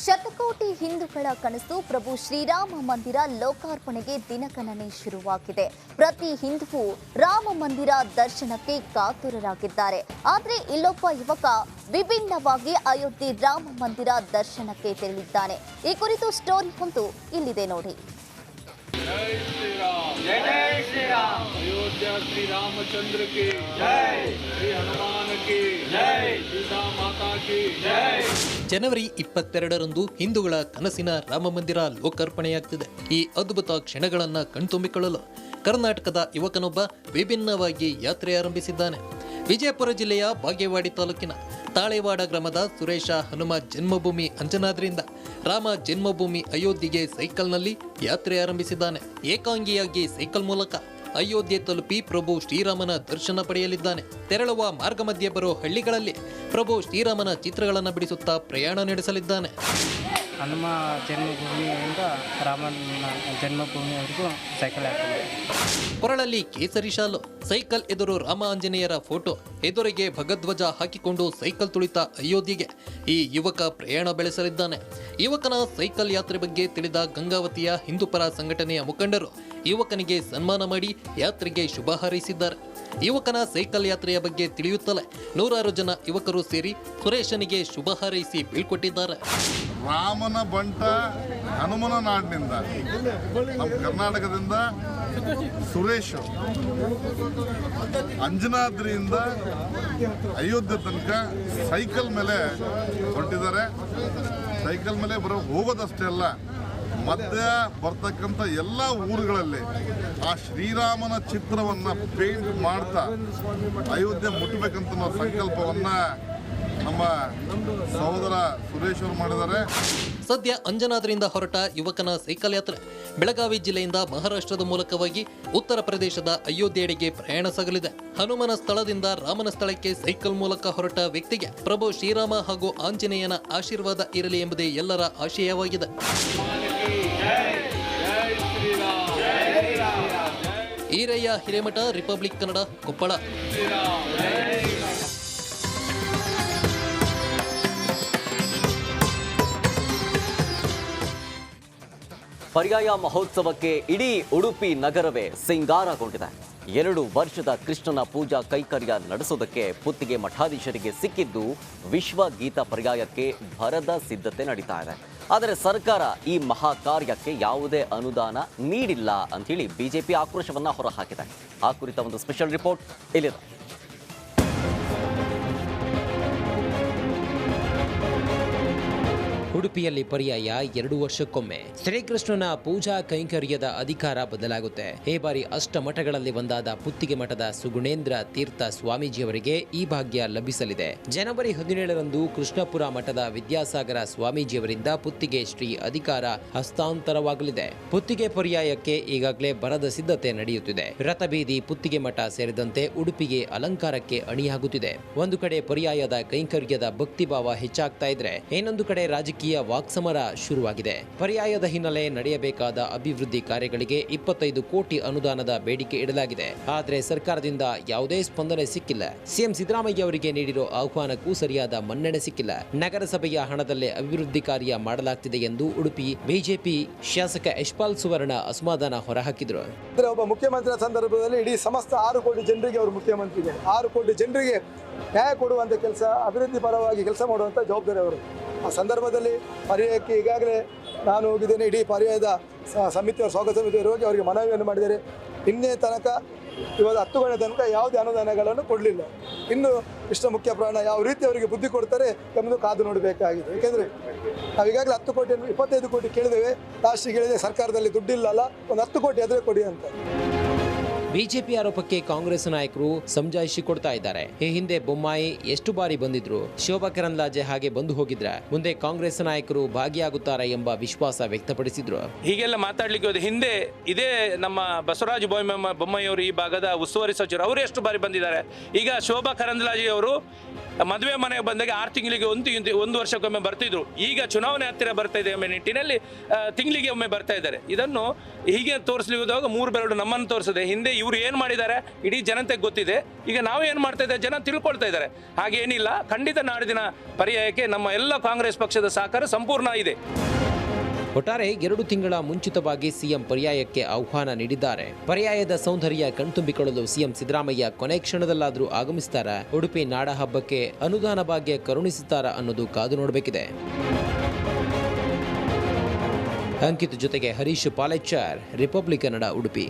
ಶತಕೋಟಿ ಹಿಂದೂಗಳ ಕನಸು ಪ್ರಭು ಶ್ರೀರಾಮ ಮಂದಿರ ಲೋಕಾರ್ಪಣೆಗೆ ದಿನಗಣನೆ ಶುರುವಾಗಿದೆ. ಪ್ರತಿ ಹಿಂದೂ ರಾಮ ಮಂದಿರ ದರ್ಶನಕ್ಕೆ ಕಾತುರರಾಗಿದ್ದಾರೆ. ಆದರೆ ಇಲ್ಲೊಬ್ಬ ಯುವಕ ವಿಭಿನ್ನವಾಗಿ ಅಯೋಧ್ಯೆ ರಾಮ ಮಂದಿರ ದರ್ಶನಕ್ಕೆ ತೆರಳಿದ್ದಾನೆ. ಈ ಕುರಿತು ಸ್ಟೋರಿ ಹೊಂದು ಇಲ್ಲಿದೆ ನೋಡಿ. जय श्री राम, जय श्री राम। अयोध्या श्री रामचंद्र की जय, श्री हनुमान की जय, सीता माता की जय। ಜನವರಿ 22ರಂದು ಹಿಂದೂಗಳ ಕನಸಿನ ರಾಮ ಮಂದಿರ ಲೋಕಾರ್ಪಣೆಯಾಗ್ತಿದೆ. ಈ ಅದ್ಭುತ ಕ್ಷಣಗಳನ್ನು ಕಣ್ತುಂಬಿಕೊಳ್ಳಲು ಕರ್ನಾಟಕದ ಯುವಕನೊಬ್ಬ ವಿಭಿನ್ನವಾಗಿ ಯಾತ್ರೆ ಆರಂಭಿಸಿದ್ದಾನೆ. ವಿಜಯಪುರ ಜಿಲ್ಲೆಯ ಬಾಗೇವಾಡಿ ತಾಲೂಕಿನ ತಾಳೆವಾಡ ಗ್ರಾಮದ ಸುರೇಶ ಹನುಮ ಜನ್ಮಭೂಮಿ ಅಂಜನಾದ್ರಿಯಿಂದ ರಾಮ ಜನ್ಮಭೂಮಿ ಅಯೋಧ್ಯೆಗೆ ಸೈಕಲ್ನಲ್ಲಿ ಯಾತ್ರೆ ಆರಂಭಿಸಿದ್ದಾನೆ. ಏಕಾಂಗಿಯಾಗಿ ಸೈಕಲ್ ಮೂಲಕ ಅಯೋಧ್ಯೆ ತಲುಪಿ ಪ್ರಭು ಶ್ರೀರಾಮನ ದರ್ಶನ ಪಡೆಯಲಿದ್ದಾನೆ. ತೆರಳುವ ಮಾರ್ಗ ಮಧ್ಯೆ ಬರೋ ಹಳ್ಳಿಗಳಲ್ಲಿ ಪ್ರಭು ಶ್ರೀರಾಮನ ಚಿತ್ರಗಳನ್ನು ಬಿಡಿಸುತ್ತಾ ಪ್ರಯಾಣ ನಡೆಸಲಿದ್ದಾನೆ. ಹನುಮ ಜನ್ಮಭೂಮಿಯಿಂದ ರಾಮನ ಜನ್ಮಭೂಮಿಯವರೆಗೂ ಸೈಕಲ್ ಹಾಕಿದೆ. ಕೊರಳಲ್ಲಿ ಕೇಸರಿ ಶಾಲು, ಸೈಕಲ್ ಎದುರು ರಾಮ ಆಂಜನೇಯರ ಫೋಟೋ, ಎದುರಿಗೆ ಭಗಧ್ವಜ ಹಾಕಿಕೊಂಡು ಸೈಕಲ್ ತುಳಿತ ಅಯೋಧ್ಯೆಗೆ ಈ ಯುವಕ ಪ್ರಯಾಣ ಬೆಳೆಸಲಿದ್ದಾನೆ. ಯುವಕನ ಸೈಕಲ್ ಯಾತ್ರೆ ಬಗ್ಗೆ ತಿಳಿದ ಗಂಗಾವತಿಯ ಹಿಂದೂಪರ ಸಂಘಟನೆಯ ಮುಖಂಡರು ಯುವಕನಿಗೆ ಸನ್ಮಾನ ಮಾಡಿ ಯಾತ್ರೆಗೆ ಶುಭ ಹಾರೈಸಿದ್ದಾರೆ. ಯುವಕನ ಸೈಕಲ್ ಯಾತ್ರೆಯ ಬಗ್ಗೆ ತಿಳಿಯುತ್ತಲೇ ನೂರಾರು ಜನ ಯುವಕರು ಸೇರಿ ಸುರೇಶನಿಗೆ ಶುಭ ಹಾರೈಸಿ ಬೀಳ್ಕೊಟ್ಟಿದ್ದಾರೆ. ರಾಮನ ಬಂಟ ಹನುಮನ ನಾಡಿನಿಂದ ನಮ್ಮ ಕರ್ನಾಟಕದಿಂದ ಸುರೇಶ್ ಅಂಜನಾದ್ರಿಯಿಂದ ಅಯೋಧ್ಯೆ ತನಕ ಸೈಕಲ್ ಮೇಲೆ ಹೊರಟಿದ್ದಾರೆ. ಸೈಕಲ್ ಮೇಲೆ ಬರೋ ಹೋಗೋದಷ್ಟೇ ಅಲ್ಲ, ಮಧ್ಯ ಬರ್ತಕ್ಕಂಥ ಎಲ್ಲ ಊರುಗಳಲ್ಲಿ ಆ ಶ್ರೀರಾಮನ ಚಿತ್ರವನ್ನು ಪೇಂಟ್ ಮಾಡ್ತಾ ಅಯೋಧ್ಯೆ ಮುಟ್ಟಬೇಕಂತ ಸಂಕಲ್ಪವನ್ನ ನಮ್ಮ ಸಹೋದರ ಸುರೇಶ್ ಅವರು ಮಾಡಿದ್ದಾರೆ. ಸದ್ಯ ಅಂಜನಾದ್ರಿಯಿಂದ ಹೊರಟ ಯುವಕನ ಸೈಕಲ್ ಯಾತ್ರೆ ಬೆಳಗಾವಿ ಜಿಲ್ಲೆಯಿಂದ ಮಹಾರಾಷ್ಟ್ರದ ಮೂಲಕವಾಗಿ ಉತ್ತರ ಪ್ರದೇಶದ ಅಯೋಧ್ಯೆಯೆಡೆಗೆ ಪ್ರಯಾಣ ಸಾಗಲಿದೆ. ಹನುಮನ ಸ್ಥಳದಿಂದ ರಾಮನ ಸ್ಥಳಕ್ಕೆ ಸೈಕಲ್ ಮೂಲಕ ಹೊರಟ ವ್ಯಕ್ತಿಗೆ ಪ್ರಭು ಶ್ರೀರಾಮ ಹಾಗೂ ಆಂಜನೇಯನ ಆಶೀರ್ವಾದ ಇರಲಿ ಎಂಬುದೇ ಎಲ್ಲರ ಆಶಯವಾಗಿದೆ. ಈರಯ್ಯ ಹಿರೇಮಠ, ರಿಪಬ್ಲಿಕ್ ಕನ್ನಡ, ಕೊಪ್ಪಳ. ಪರ್ಯಾಯ ಮಹೋತ್ಸವಕ್ಕೆ ಇಡೀ ಉಡುಪಿ ನಗರವೇ ಸಿಂಗಾರಗೊಂಡಿದೆ. 2 ವರ್ಷದ ಕೃಷ್ಣನ ಪೂಜಾ ಕೈಕರ್ಯ ನಡೆಸೋದಕ್ಕೆ ಪುತ್ತಿಗೆ ಮಠಾಧೀಶರಿಗೆ ಸಿಕ್ಕಿದ್ದು ವಿಶ್ವ ಗೀತ ಪರ್ಯಾಯಕ್ಕೆ ಭರದ ಸಿದ್ಧತೆ ನಡೀತಾ ಇದೆ. ಆದರೆ ಸರ್ಕಾರ ಈ ಮಹಾ ಕಾರ್ಯಕ್ಕೆ ಯಾವುದೇ ಅನುದಾನ ನೀಡಿಲ್ಲ ಅಂತೇಳಿ ಬಿಜೆಪಿ ಆಕ್ರೋಶವನ್ನ ಹೊರಹಾಕಿದೆ. ಆ ಕುರಿತ ಒಂದು ಸ್ಪೆಷಲ್ ರಿಪೋರ್ಟ್ ಇಲ್ಲಿದೆ. ಉಡುಪಿಯಲ್ಲಿ ಪರ್ಯಾಯ 2 ವರ್ಷಕ್ಕೊಮ್ಮೆ ಶ್ರೀಕೃಷ್ಣನ ಪೂಜಾ ಕೈಂಕರ್ಯದ ಅಧಿಕಾರ ಬದಲಾಗುತ್ತೆ. ಈ ಬಾರಿ ಅಷ್ಟಮಠಗಳಲ್ಲಿ ಒಂದಾದ ಪುತ್ತಿಗೆ ಮಠದ ಸುಗುಣೇಂದ್ರ ತೀರ್ಥ ಸ್ವಾಮೀಜಿಯವರಿಗೆ ಈ ಭಾಗ್ಯ ಲಭಿಸಲಿದೆ. ಜನವರಿ 17ರಂದು ಕೃಷ್ಣಪುರ ಮಠದ ವಿದ್ಯಾಸಾಗರ ಸ್ವಾಮೀಜಿಯವರಿಂದ ಪುತ್ತಿಗೆ ಶ್ರೀ ಅಧಿಕಾರ ಹಸ್ತಾಂತರವಾಗಲಿದೆ. ಪುತ್ತಿಗೆ ಪರ್ಯಾಯಕ್ಕೆ ಈಗಾಗಲೇ ಬರದ ಸಿದ್ಧತೆ ನಡೆಯುತ್ತಿದೆ. ರಥಬೀದಿ, ಪುತ್ತಿಗೆ ಮಠ ಸೇರಿದಂತೆ ಉಡುಪಿಗೆ ಅಲಂಕಾರಕ್ಕೆ ಅಣಿಯಾಗುತ್ತಿದೆ. ಒಂದು ಕಡೆ ಪರ್ಯಾಯದ ಕೈಂಕರ್ಯದ ಭಕ್ತಿಭಾವ ಹೆಚ್ಚಾಗ್ತಾ ಇದ್ರೆ, ಇನ್ನೊಂದು ಕಡೆ ರಾಜಕೀಯ ವಾಕ್ಸಮರ ಶುರುವಾಗಿದೆ. ಪರ್ಯಾಯದ ಹಿನ್ನೆಲೆ ನಡೆಯಬೇಕಾದ ಅಭಿವೃದ್ಧಿ ಕಾರ್ಯಗಳಿಗೆ 25 ಕೋಟಿ ಅನುದಾನದ ಬೇಡಿಕೆ ಇಡಲಾಗಿದೆ. ಆದರೆ ಸರ್ಕಾರದಿಂದ ಯಾವುದೇ ಸ್ಪಂದನೆ ಸಿಕ್ಕಿಲ್ಲ. ಸಿಎಂ ಸಿದ್ದರಾಮಯ್ಯ ಅವರಿಗೆ ನೀಡಿರೋ ಆಹ್ವಾನಕ್ಕೂ ಸರಿಯಾದ ಮನ್ನಣೆ ಸಿಕ್ಕಿಲ್ಲ. ನಗರಸಭೆಯ ಹಣದಲ್ಲೇ ಅಭಿವೃದ್ಧಿ ಕಾರ್ಯ ಮಾಡಲಾಗ್ತಿದೆ ಎಂದು ಉಡುಪಿ ಬಿಜೆಪಿ ಶಾಸಕ ಯಶ್ಪಾಲ್ ಸುವರ್ಣ ಅಸಮಾಧಾನ ಹೊರಹಾಕಿದ್ರು. ಒಬ್ಬ ಮುಖ್ಯಮಂತ್ರಿಯ ಸಂದರ್ಭದಲ್ಲಿ ಇಡೀ ಸಮಸ್ತ 6 ಕೋಟಿ ಜನರಿಗೆ ಅವರು ಮುಖ್ಯಮಂತ್ರಿಗೆ 6 ಕೋಟಿ ಜನರಿಗೆ ನ್ಯಾಯ ಕೊಡುವಂಥ ಕೆಲಸ, ಅಭಿವೃದ್ಧಿ ಪರವಾಗಿ ಕೆಲಸ ಮಾಡುವಂಥ ಜವಾಬ್ದಾರಿ ಅವರು. ಆ ಸಂದರ್ಭದಲ್ಲಿ ಪರ್ಯಾಯಕ್ಕೆ ಈಗಾಗಲೇ ನಾನು ಹೋಗಿದ್ದೇನೆ. ಇಡೀ ಪರ್ಯಾಯದ ಸಮಿತಿಯವರು, ಸ್ವಾಗತ ಸಮಿತಿಯವರು ಹೋಗಿ ಅವರಿಗೆ ಮನವಿಯನ್ನು ಮಾಡಿದ್ದಾರೆ. ಇನ್ನೇ ತನಕ ಇವತ್ತು 10 ಗಂಟೆ ತನಕ ಯಾವುದೇ ಅನುದಾನಗಳನ್ನು ಕೊಡಲಿಲ್ಲ. ಇನ್ನು ಇಷ್ಟು ಮುಖ್ಯ ಪ್ರಾಣ ಯಾವ ರೀತಿ ಅವರಿಗೆ ಬುದ್ಧಿ ಕೊಡ್ತಾರೆ ಎಂಬುದು ಕಾದು ನೋಡಬೇಕಾಗಿದೆ. ಏಕೆಂದರೆ ನಾವು ಈಗಾಗಲೇ 10 ಕೋಟಿ 25 ಕೋಟಿ ಕೇಳಿದ್ದೇವೆ. ಲಾಸ್ಟಿಗೆ ಹೇಳಿದೆ ಸರ್ಕಾರದಲ್ಲಿ ದುಡ್ಡಿಲ್ಲಲ್ಲ, ಒಂದು 10 ಕೋಟಿ ಆದರೆ ಕೊಡಿ ಅಂತ. ಬಿಜೆಪಿ ಆರೋಪಕ್ಕೆ ಕಾಂಗ್ರೆಸ್ ನಾಯಕರು ಸಮಜಾಯಿಷಿ ಕೊಡ್ತಾ ಇದ್ದಾರೆ. ಈ ಹಿಂದೆ ಬೊಮ್ಮಾಯಿ ಎಷ್ಟು ಬಾರಿ ಬಂದಿದ್ರು, ಶೋಭಾ ಕರಂದ್ಲಾಜೆ ಹಾಗೆ ಬಂದು ಹೋಗಿದ್ರ, ಮುಂದೆ ಕಾಂಗ್ರೆಸ್ ನಾಯಕರು ಭಾಗಿಯಾಗುತ್ತಾರೆ ಎಂಬ ವಿಶ್ವಾಸ ವ್ಯಕ್ತಪಡಿಸಿದ್ರು. ಹೀಗೆಲ್ಲ ಮಾತಾಡ್ಲಿಕ್ಕೆ ಹೋದ ಹಿಂದೆ ಇದೇ ನಮ್ಮ ಬಸವರಾಜ ಬೊಮ್ಮಾಯಿ ಅವರು ಈ ಭಾಗದ ಉಸ್ತುವಾರಿ ಸಚಿವರು, ಅವರು ಎಷ್ಟು ಬಾರಿ ಬಂದಿದ್ದಾರೆ. ಈಗ ಶೋಭಾ ಕರಂದ್ಲಾಜೆ ಅವರು ಮದುವೆ ಮನೆಗೆ ಬಂದಾಗ 6 ತಿಂಗಳಿಗೆ 1 ವರ್ಷಕ್ಕೊಮ್ಮೆ ಬರ್ತಿದ್ರು. ಈಗ ಚುನಾವಣೆ ಹತ್ತಿರ ಬರ್ತಾ ಇದೆ ಎಂಬ ನಿಟ್ಟಿನಲ್ಲಿ ತಿಂಗಳಿಗೆ ಒಮ್ಮೆ ಬರ್ತಾ ಇದ್ದಾರೆ. ಇದನ್ನು ಹೀಗೆ ತೋರಿಸಲಿಕ್ಕೆ ಹೋದಾಗ 3 ಬೆರಳು ನಮ್ಮನ್ನು ತೋರಿಸದೆ ಹಿಂದೆ ಇವರು ಏನು ಮಾಡಿದ್ದಾರೆ ಇಡೀ ಜನತೆಗೆ ಗೊತ್ತಿದೆ. ಈಗ ನಾವು ಏನು ಮಾಡ್ತಾ ಇದ್ದಾರೆ ಜನ ತಿಳ್ಕೊಳ್ತಾ ಇದ್ದಾರೆ. ಹಾಗೇನಿಲ್ಲ, ಖಂಡಿತ ನಾಡಿನ ಪರ್ಯಾಯಕ್ಕೆ ನಮ್ಮ ಎಲ್ಲ ಕಾಂಗ್ರೆಸ್ ಪಕ್ಷದ ಸಹಕಾರ ಸಂಪೂರ್ಣ ಇದೆ. ಒಟ್ಟಾರೆ 2 ತಿಂಗಳ ಮುಂಚಿತವಾಗಿ ಸಿಎಂ ಪರ್ಯಾಯಕ್ಕೆ ಆಹ್ವಾನ ನೀಡಿದ್ದಾರೆ. ಪರ್ಯಾಯದ ಸೌಂದರ್ಯ ಕಣ್ತುಂಬಿಕೊಳ್ಳಲು ಸಿಎಂ ಸಿದ್ದರಾಮಯ್ಯ ಕೊನೆ ಕ್ಷಣದಲ್ಲಾದರೂ ಆಗಮಿಸುತ್ತಾರ, ಉಡುಪಿ ನಾಡ ಹಬ್ಬಕ್ಕೆ ಅನುದಾನ ಭಾಗ್ಯ ಕರುಣಿಸುತ್ತಾರಾ ಅನ್ನೋದು ಕಾದು ನೋಡಬೇಕಿದೆ. ಅಂಕಿತ್ ಜೊತೆಗೆ ಹರೀಶ್ ಪಾಲೆಚ್ಚರ್, ರಿಪಬ್ಲಿಕ್ ಕನ್ನಡ, ಉಡುಪಿ.